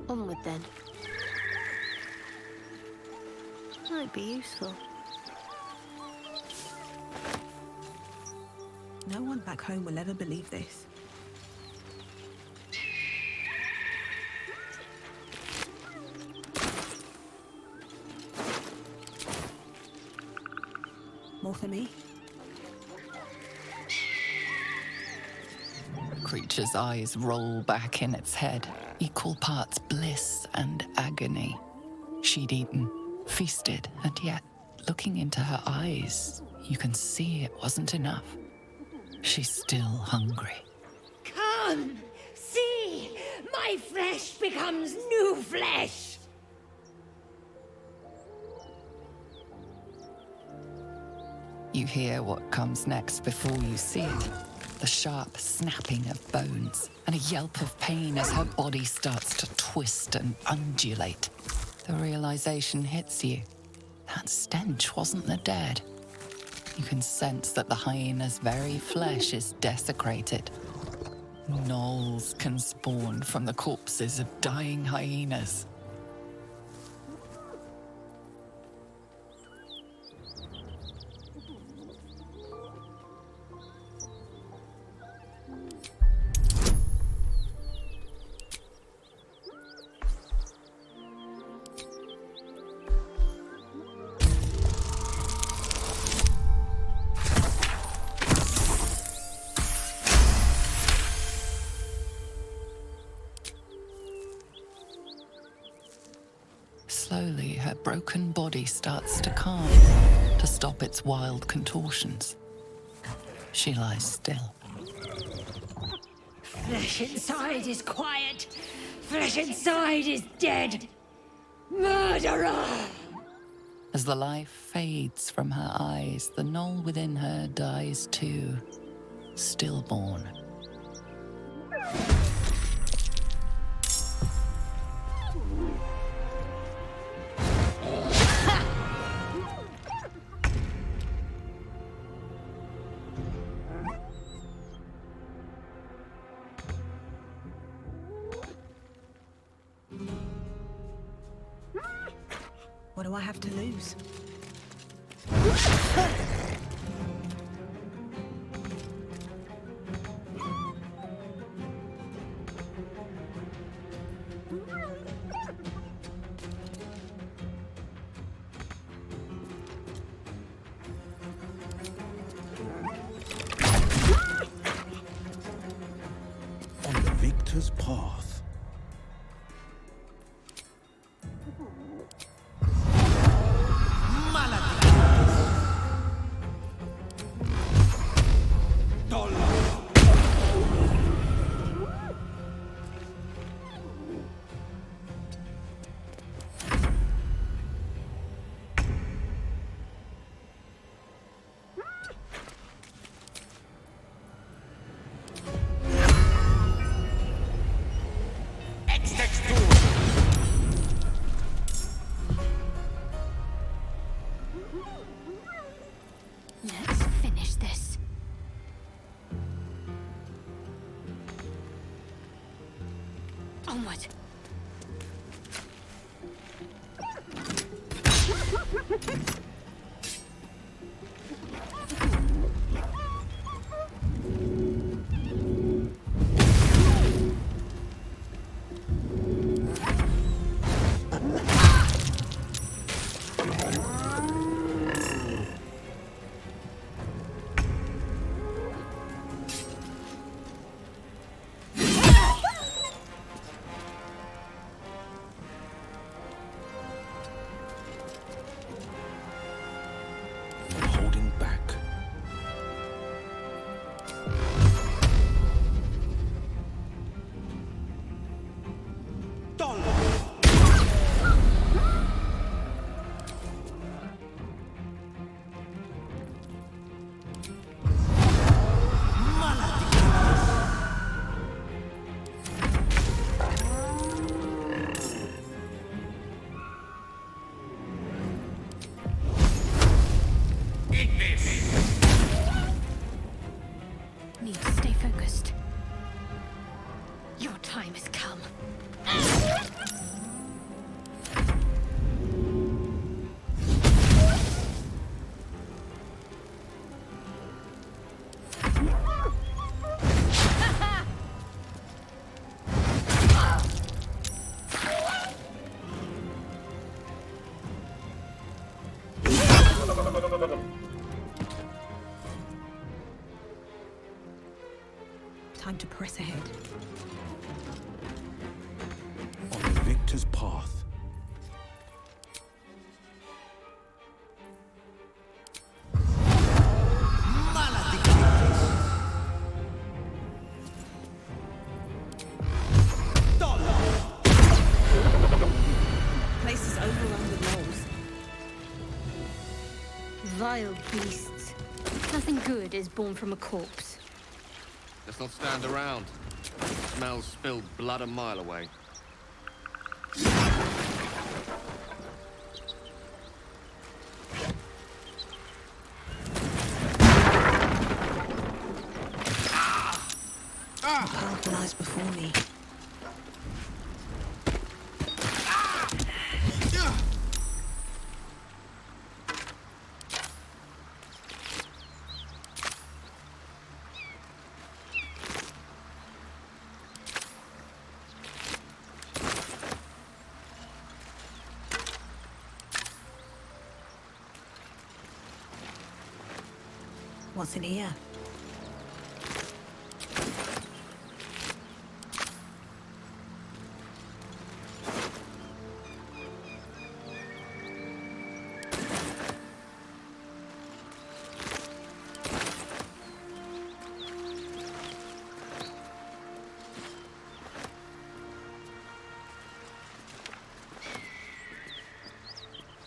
Onward then. Might be useful. No one back home will ever believe this. More for me? The creature's eyes roll back in its head, equal parts bliss and agony. She'd eaten, feasted, and yet, looking into her eyes, you can see it wasn't enough. She's still hungry. Come! See! My flesh becomes new flesh! You hear what comes next before you see it. The sharp snapping of bones and a yelp of pain as her body starts to twist and undulate. The realization hits you. That stench wasn't the dead. You can sense that the hyena's very flesh is desecrated. Gnolls can spawn from the corpses of dying hyenas. Slowly, her broken body starts to calm, to stop its wild contortions. She lies still. Flesh inside is quiet. Flesh inside is dead. Murderer! As the life fades from her eyes, the gnoll within her dies too, stillborn. What do I have to lose? On Viktor's path. Let's finish this. Onward. Holding back. Time to press ahead. On the victor's path. Place is overrun with gnolls. Vile beasts. Nothing good is born from a corpse. Let's not stand around. Smells spilled blood a mile away. The path lies before me. What's in here?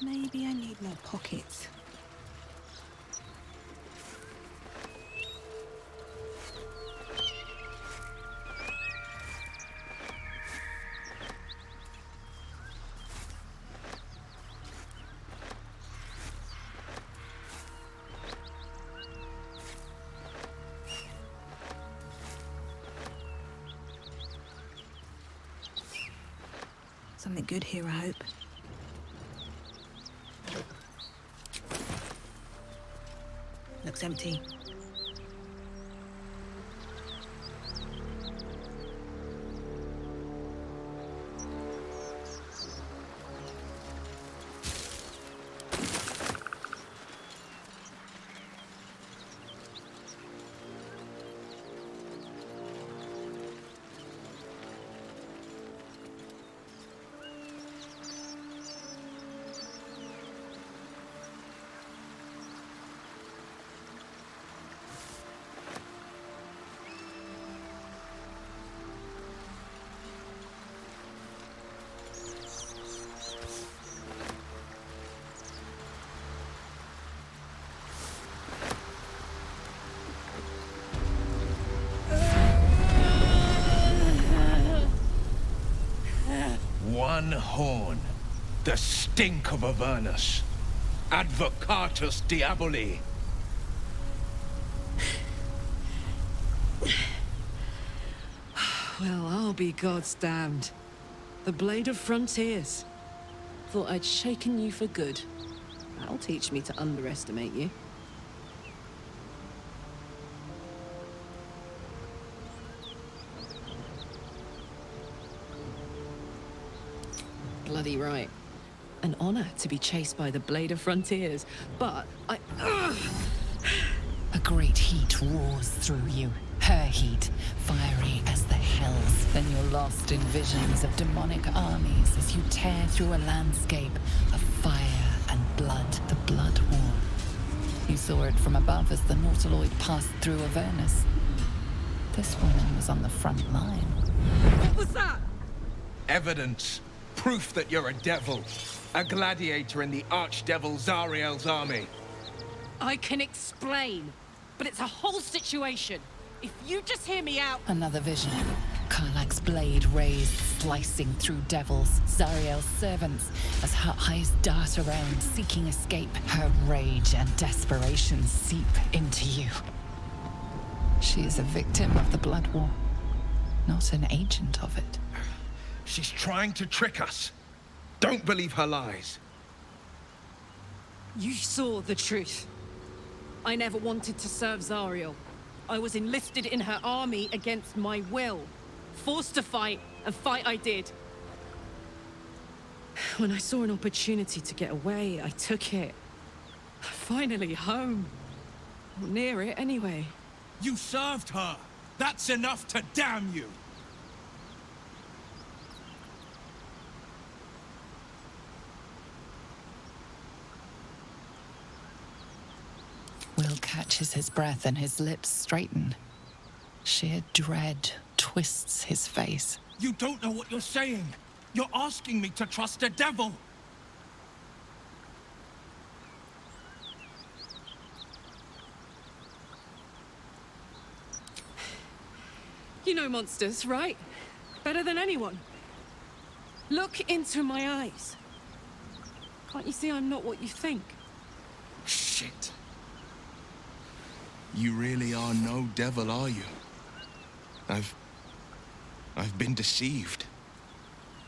Maybe I need more pockets. Something good here, I hope. Looks empty. One horn. The stink of Avernus. Advocatus Diaboli. Well, I'll be God's damned. The Blade of Frontiers. Thought I'd shaken you for good. That'll teach me to underestimate you. Bloody right. An honor to be chased by the Blade of Frontiers, but I... A great heat roars through you. Her heat, fiery as the hells. Then you're lost in visions of demonic armies as you tear through a landscape of fire and blood. The Blood War. You saw it from above as the Nautiloid passed through Avernus. This woman was on the front line. What was that? Evidence. Proof that you're a devil. A gladiator in the archdevil Zariel's army. I can explain, but it's a whole situation. If you just hear me out... Another vision. Karlach's blade raised, slicing through devils, Zariel's servants, as her eyes dart around, seeking escape. Her rage and desperation seep into you. She is a victim of the Blood War, not an agent of it. She's trying to trick us. Don't believe her lies. You saw the truth. I never wanted to serve Zariel. I was enlisted in her army against my will. Forced to fight, and fight I did. When I saw an opportunity to get away, I took it. Finally home. Or near it, anyway. You served her. That's enough to damn you! Will catches his breath and his lips straighten. Sheer dread twists his face. You don't know what you're saying! You're asking me to trust a devil! You know monsters, right? Better than anyone. Look into my eyes. Can't you see I'm not what you think? Shit. You really are no devil, are you? I've been deceived.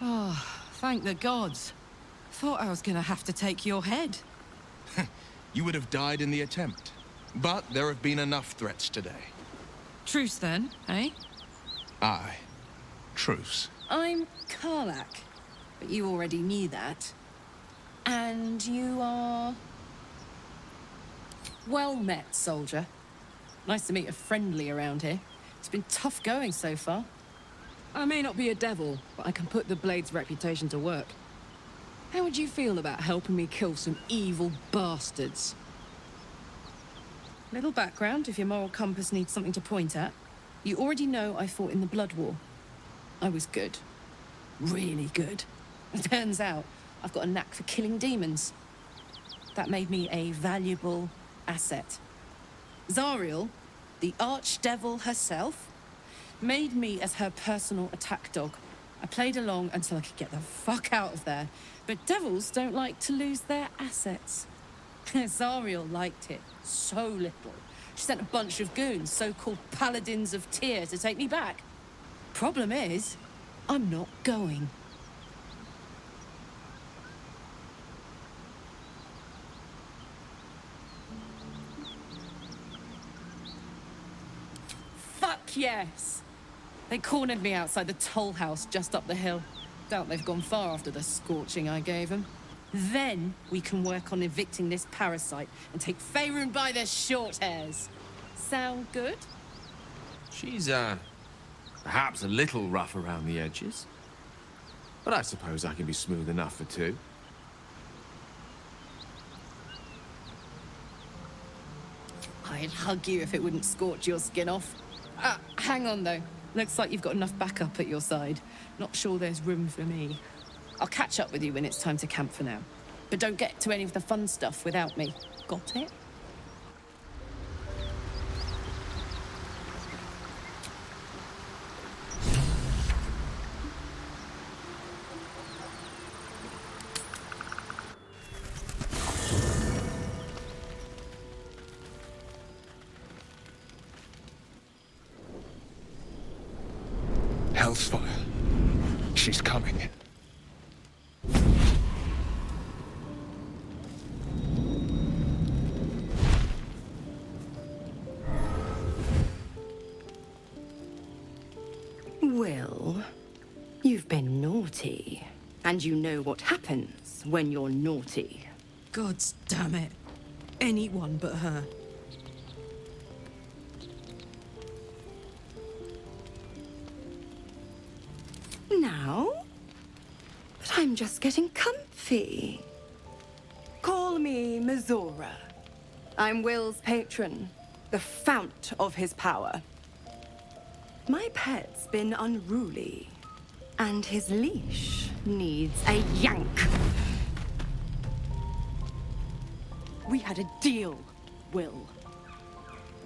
Oh, thank the gods. Thought I was gonna have to take your head. You would have died in the attempt. But there have been enough threats today. Truce then, eh? Aye. Truce. I'm Karlak, but you already knew that. And you are... Well met, soldier. Nice to meet a friendly around here. It's been tough going so far. I may not be a devil, but I can put the Blade's reputation to work. How would you feel about helping me kill some evil bastards? Little background, if your moral compass needs something to point at. You already know I fought in the Blood War. I was good. Really good. Turns out, I've got a knack for killing demons. That made me a valuable asset. Zariel, the archdevil herself, made me as her personal attack dog. I played along until I could get the fuck out of there. But devils don't like to lose their assets. Zariel liked it so little. She sent a bunch of goons, so-called Paladins of Tyr, to take me back. Problem is, I'm not going. Fuck yes! They cornered me outside the toll house just up the hill. Doubt they've gone far after the scorching I gave them. Then we can work on evicting this parasite and take Faerun by their short hairs. Sound good? She's, perhaps a little rough around the edges. But I suppose I can be smooth enough for two. I'd hug you if it wouldn't scorch your skin off. Hang on though. Looks like you've got enough backup at your side. Not sure there's room for me. I'll catch up with you when it's time to camp for now. But don't get to any of the fun stuff without me. Got it? Hellsfire. She's coming. Will, you've been naughty. And you know what happens when you're naughty. Gods damn it. Anyone but her. Now? But I'm just getting comfy. Call me Mizora. I'm Will's patron, the fount of his power. My pet's been unruly, and his leash needs a yank. We had a deal, Will.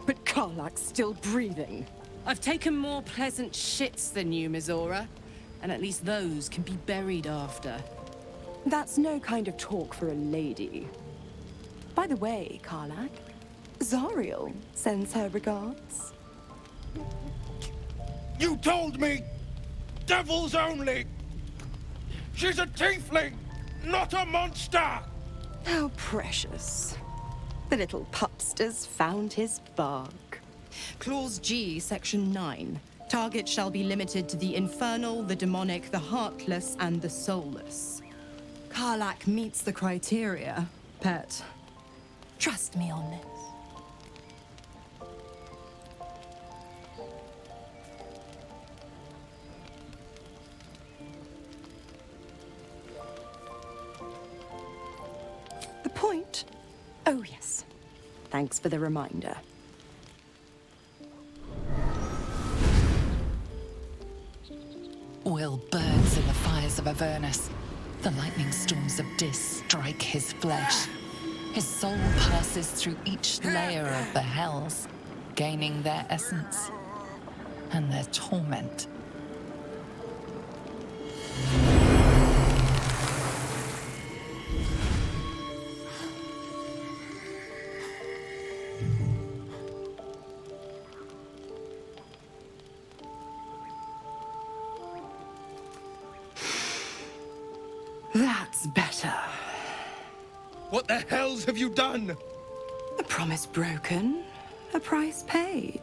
But Karlak's still breathing. I've taken more pleasant shits than you, Mizora. And at least those can be buried after. That's no kind of talk for a lady. By the way, Karlak, Zariel sends her regards. You told me! Devils only! She's a tiefling, not a monster! How precious. The little pupster's found his bark. Clause G, Section 9. Target shall be limited to the infernal, the demonic, the heartless, and the soulless. Karlak meets the criteria, pet. Trust me on this. point? Oh, yes. Thanks for the reminder. Will burns in the fires of Avernus. The lightning storms of Dis strike his flesh. His soul passes through each layer of the hells, gaining their essence and their torment. That's better. What the hells have you done? A promise broken, a price paid.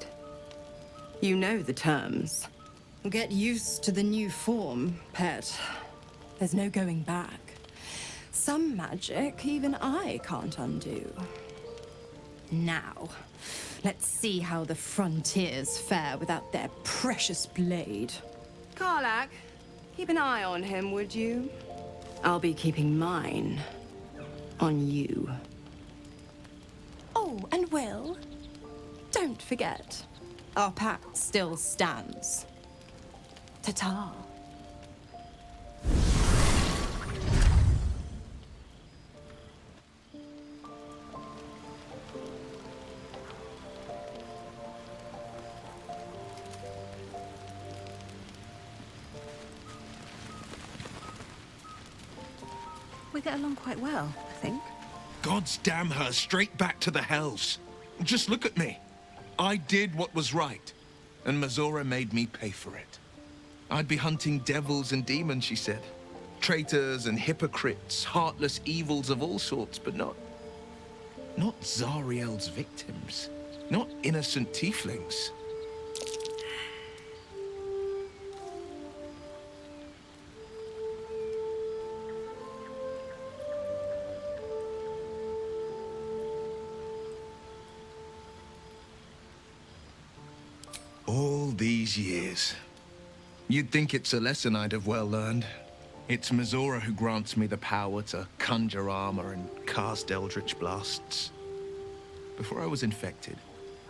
You know the terms. Get used to the new form, pet. There's no going back. Some magic even I can't undo. Now, let's see how the frontiers fare without their precious blade. Karlach, keep an eye on him, would you? I'll be keeping mine on you. Oh, and Will, don't forget, our pact still stands. Ta-ta. We get along quite well, I think. Gods damn her, straight back to the hells. Just look at me. I did what was right, and Mazora made me pay for it. I'd be hunting devils and demons, she said. Traitors and hypocrites, heartless evils of all sorts, but not Zariel's victims. Not innocent tieflings. All these years. You'd think it's a lesson I'd have well learned. It's Mazora who grants me the power to conjure armor and cast eldritch blasts. Before I was infected,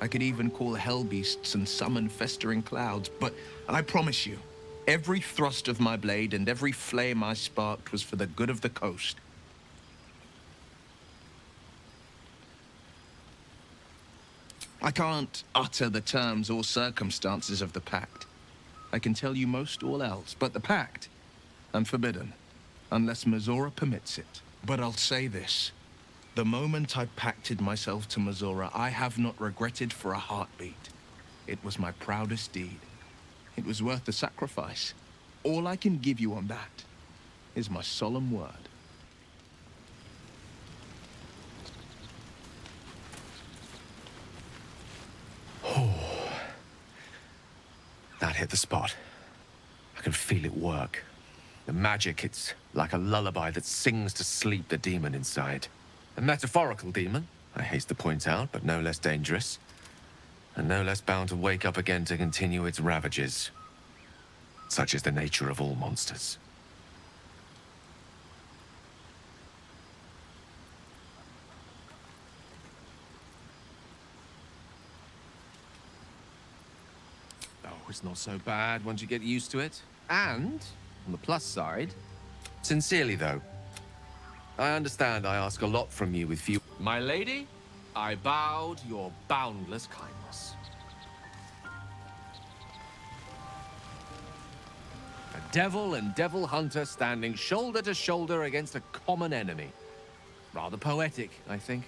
I could even call hell beasts and summon festering clouds, but I promise you, every thrust of my blade and every flame I sparked was for the good of the coast. I can't utter the terms or circumstances of the pact. I can tell you most all else, but the pact, I'm forbidden, unless Mazora permits it. But I'll say this. The moment I pacted myself to Mazora, I have not regretted for a heartbeat. It was my proudest deed. It was worth the sacrifice. All I can give you on that is my solemn word. That hit the spot. I can feel it work. The magic, it's like a lullaby that sings to sleep the demon inside. A metaphorical demon, I haste to point out, but no less dangerous. And no less bound to wake up again to continue its ravages. Such is the nature of all monsters. Oh, it's not so bad once you get used to it. And, on the plus side, sincerely though, I understand I ask a lot from you with few... My lady, I bow to your boundless kindness. A devil and devil hunter standing shoulder to shoulder against a common enemy. Rather poetic, I think.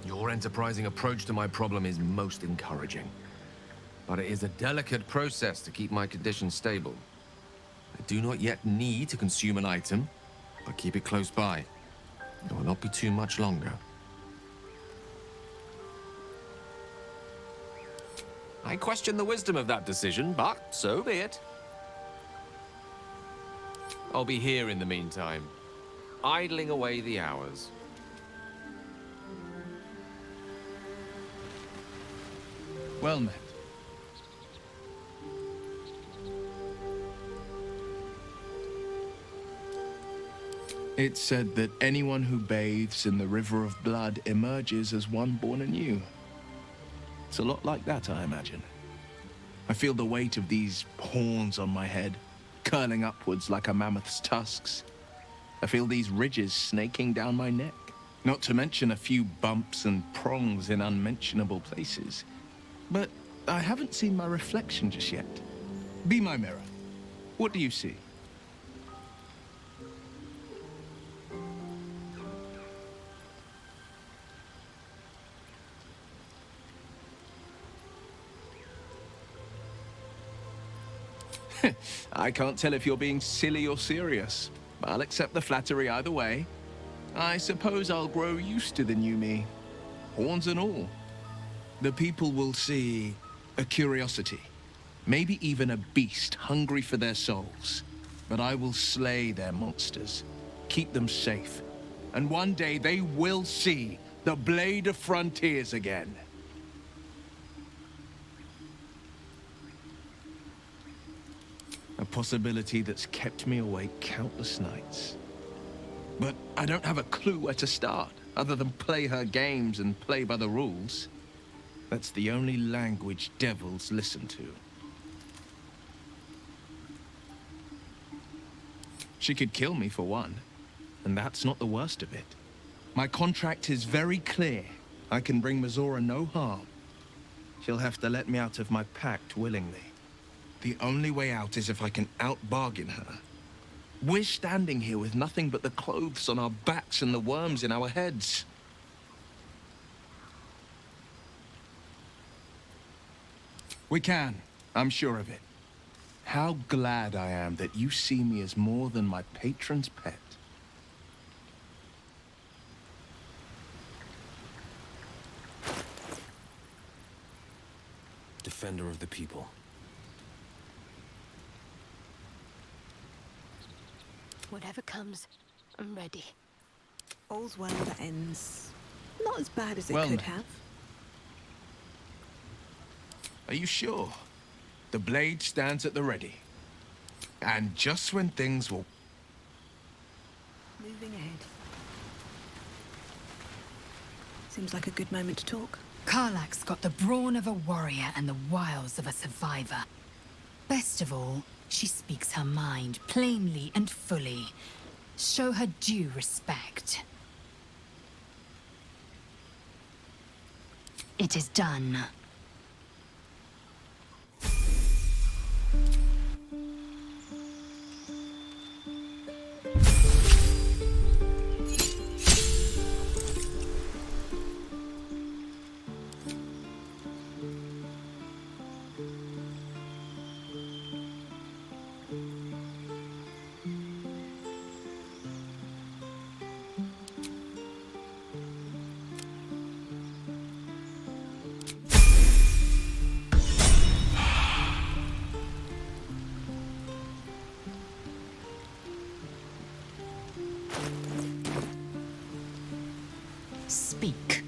Your enterprising approach to my problem is most encouraging. But it is a delicate process to keep my condition stable. I do not yet need to consume an item, but keep it close by. It will not be too much longer. I question the wisdom of that decision, but so be it. I'll be here in the meantime, idling away the hours. Well met. It's said that anyone who bathes in the river of blood emerges as one born anew. It's a lot like that, I imagine. I feel the weight of these horns on my head, curling upwards like a mammoth's tusks. I feel these ridges snaking down my neck, not to mention a few bumps and prongs in unmentionable places. But I haven't seen my reflection just yet. Be my mirror. What do you see? I can't tell if you're being silly or serious. I'll accept the flattery either way. I suppose I'll grow used to the new me, horns and all. The people will see a curiosity, maybe even a beast hungry for their souls. But I will slay their monsters, keep them safe, and one day they will see the Blade of Frontiers again. A possibility that's kept me awake countless nights. But I don't have a clue where to start, other than play her games and play by the rules. That's the only language devils listen to. She could kill me for one, and that's not the worst of it. My contract is very clear. I can bring Mizora no harm. She'll have to let me out of my pact willingly. The only way out is if I can out-bargain her. We're standing here with nothing but the clothes on our backs and the worms in our heads. We can. I'm sure of it. How glad I am that you see me as more than my patron's pet. Defender of the people. Whatever comes, I'm ready. All's well that ends. Not as bad as it Well, could then. have. Are you sure? The blade stands at the ready. And just when things will... Moving ahead. Seems like a good moment to talk. Karlach's got the brawn of a warrior and the wiles of a survivor. Best of all, she speaks her mind plainly and fully. Show her due respect. It is done. Speak.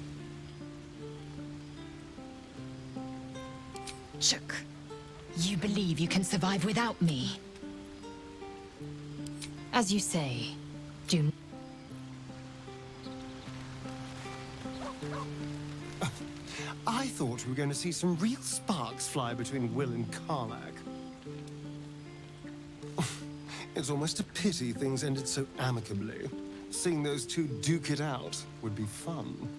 Chook, you believe you can survive without me? As you say, do... I thought we were going to see some real sparks fly between Will and Karlach. It's almost a pity things ended so amicably. Seeing those two duke it out would be fun.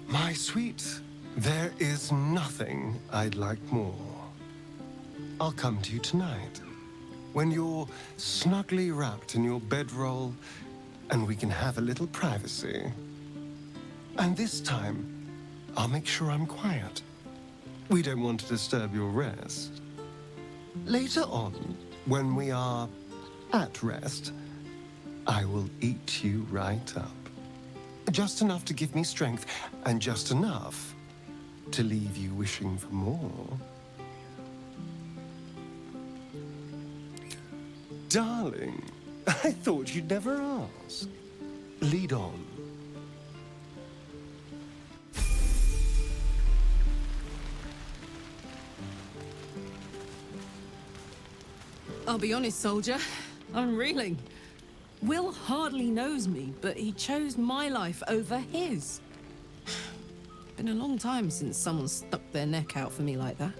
My sweet, there is nothing I'd like more. I'll come to you tonight, when you're snugly wrapped in your bedroll, and we can have a little privacy. And this time, I'll make sure I'm quiet. We don't want to disturb your rest. Later on, when we are at rest, I will eat you right up. Just enough to give me strength, and just enough to leave you wishing for more. Darling, I thought you'd never ask. Lead on. I'll be honest, soldier. I'm reeling. Will hardly knows me, but he chose my life over his. Been a long time since someone stuck their neck out for me like that.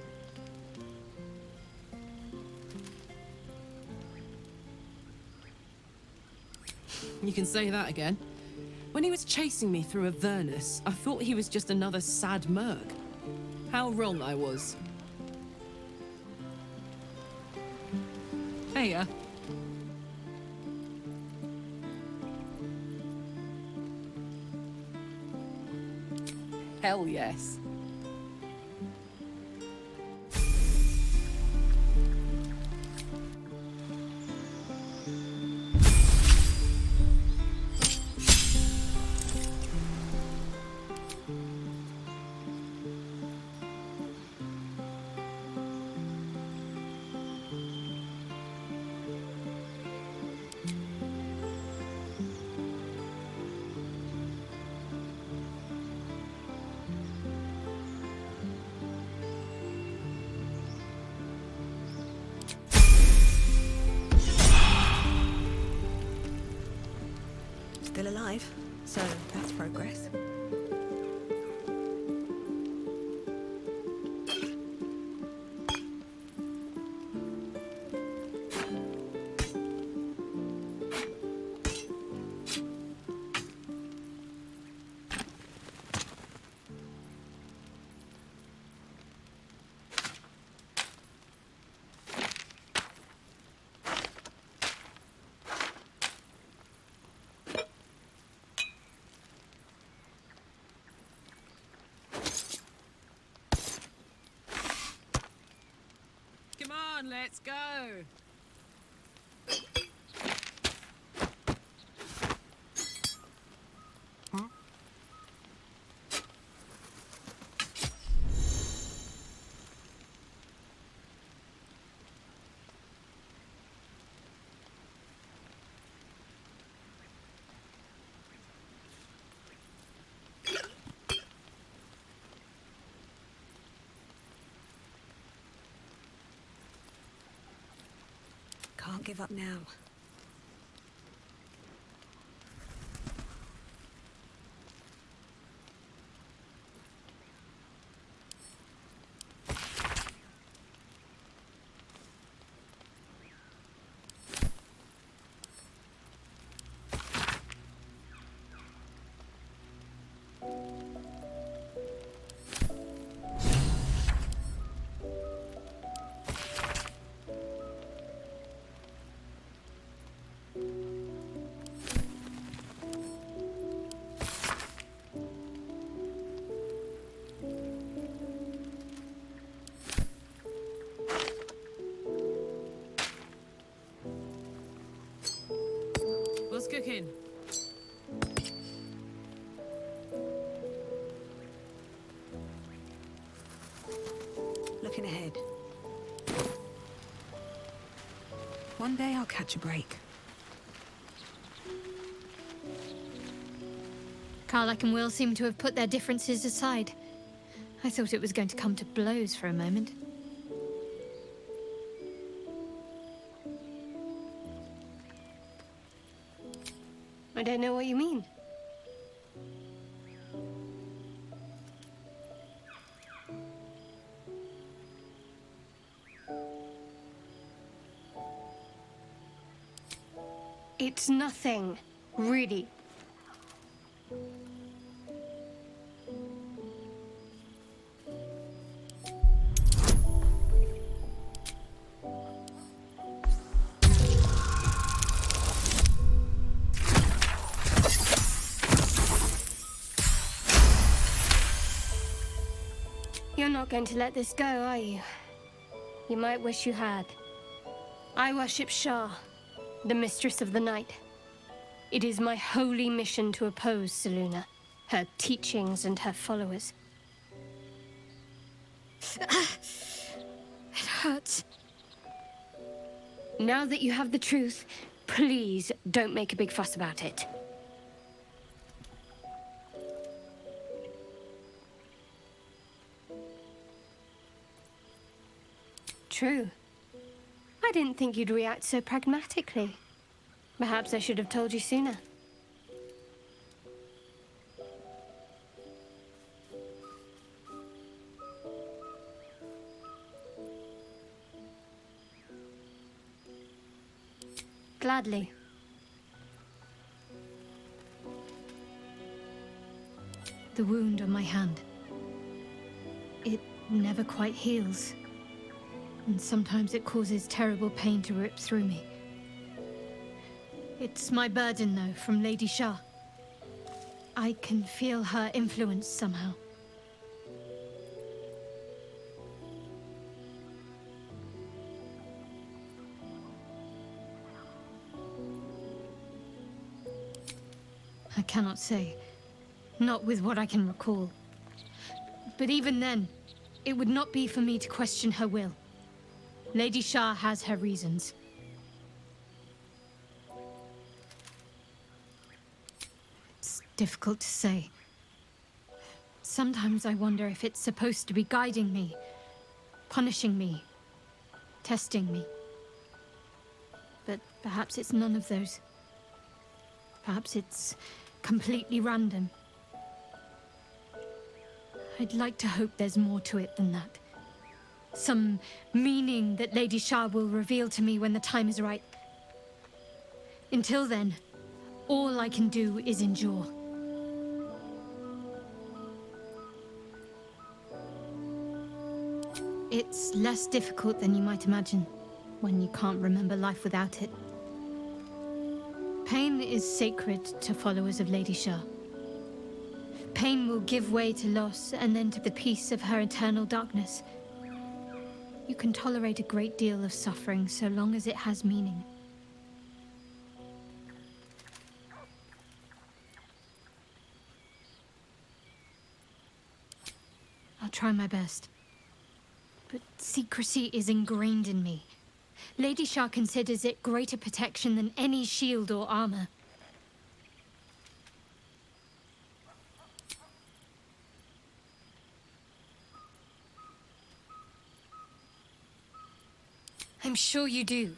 You can say that again. When he was chasing me through Avernus, I thought he was just another sad merc. How wrong I was. Heya. Hell yes. Still alive, so that's progress. Come on, let's go. Can't give up now. What's cooking? Looking ahead. One day I'll catch a break. Karlach and Will seem to have put their differences aside. I thought it was going to come to blows for a moment. I don't know what you mean. It's nothing, really. You're not going to let this go, are you? You might wish you had. I worship Shah, the Mistress of the Night. It is my holy mission to oppose Selûne, her teachings and her followers. It hurts. Now that you have the truth, please don't make a big fuss about it. True. I didn't think you'd react so pragmatically. Perhaps I should have told you sooner. Gladly. The wound on my hand. It never quite heals. And sometimes it causes terrible pain to rip through me. It's my burden, though, from Lady Shah. I can feel her influence somehow. I cannot say. Not with what I can recall. But even then, it would not be for me to question her will. Lady Shah has her reasons. It's difficult to say. Sometimes I wonder if it's supposed to be guiding me, punishing me, testing me. But perhaps it's none of those. Perhaps it's completely random. I'd like to hope there's more to it than that. Some meaning that Lady Shah will reveal to me when the time is right. Until then, all I can do is endure. It's less difficult than you might imagine when you can't remember life without it. Pain is sacred to followers of Lady Shah. Pain will give way to loss and then to the peace of her eternal darkness. You can tolerate a great deal of suffering so long as it has meaning. I'll try my best. But secrecy is ingrained in me. Lady Shah considers it greater protection than any shield or armor. I'm sure you do.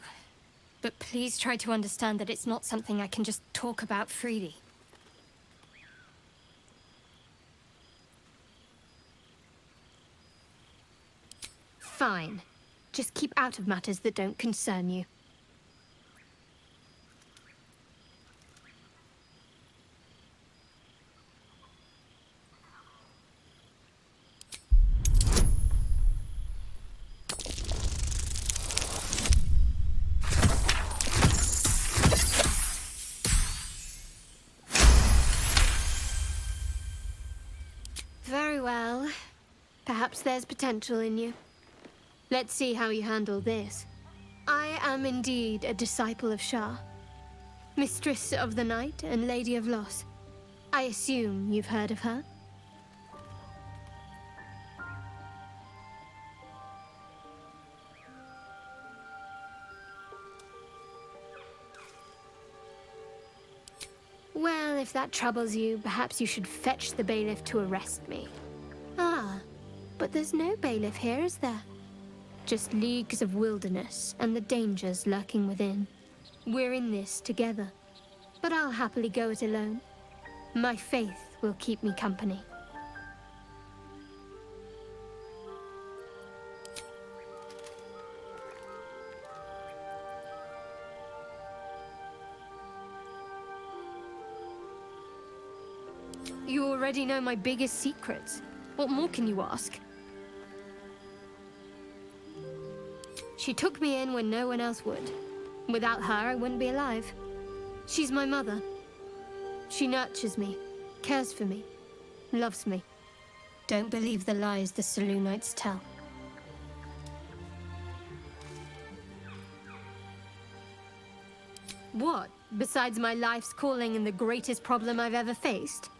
But please try to understand that it's not something I can just talk about freely. Fine. Just keep out of matters that don't concern you. Very well. Perhaps there's potential in you. Let's see how you handle this. I am indeed a disciple of Shah, Mistress of the Night and Lady of Loss. I assume you've heard of her? Well, if that troubles you, perhaps you should fetch the bailiff to arrest me. Ah, but there's no bailiff here, is there? Just leagues of wilderness and the dangers lurking within. We're in this together, but I'll happily go it alone. My faith will keep me company. You already know my biggest secrets. What more can you ask? She took me in when no one else would. Without her, I wouldn't be alive. She's my mother. She nurtures me, cares for me, loves me. Don't believe the lies the Selûnites tell. What, besides my life's calling and the greatest problem I've ever faced?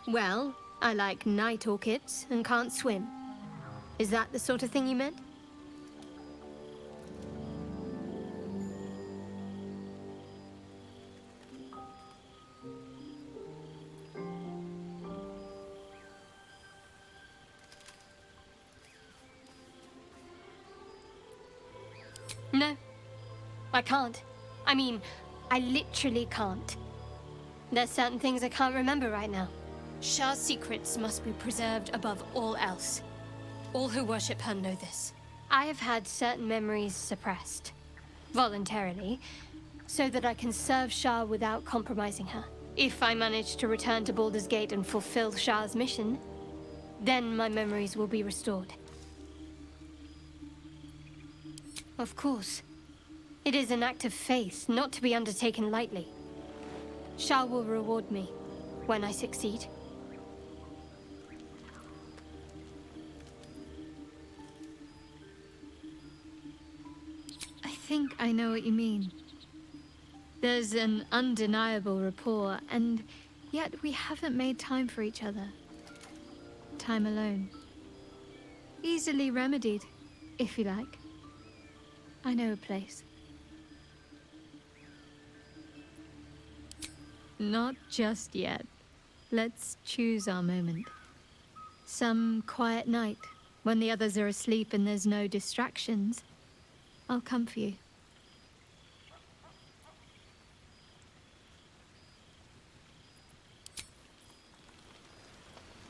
Well, I like night orchids and can't swim. Is that the sort of thing you meant? No, I can't. I mean, I literally can't. There's certain things I can't remember right now. Shah's secrets must be preserved above all else. All who worship her know this. I have had certain memories suppressed, voluntarily, so that I can serve Shah without compromising her. If I manage to return to Baldur's Gate and fulfill Shah's mission, then my memories will be restored. Of course. It is an act of faith, not to be undertaken lightly. Shah will reward me when I succeed. I think I know what you mean. There's an undeniable rapport, and yet we haven't made time for each other. Time alone. Easily remedied, if you like. I know a place. Not just yet. Let's choose our moment. Some quiet night, when the others are asleep and there's no distractions, I'll come for you.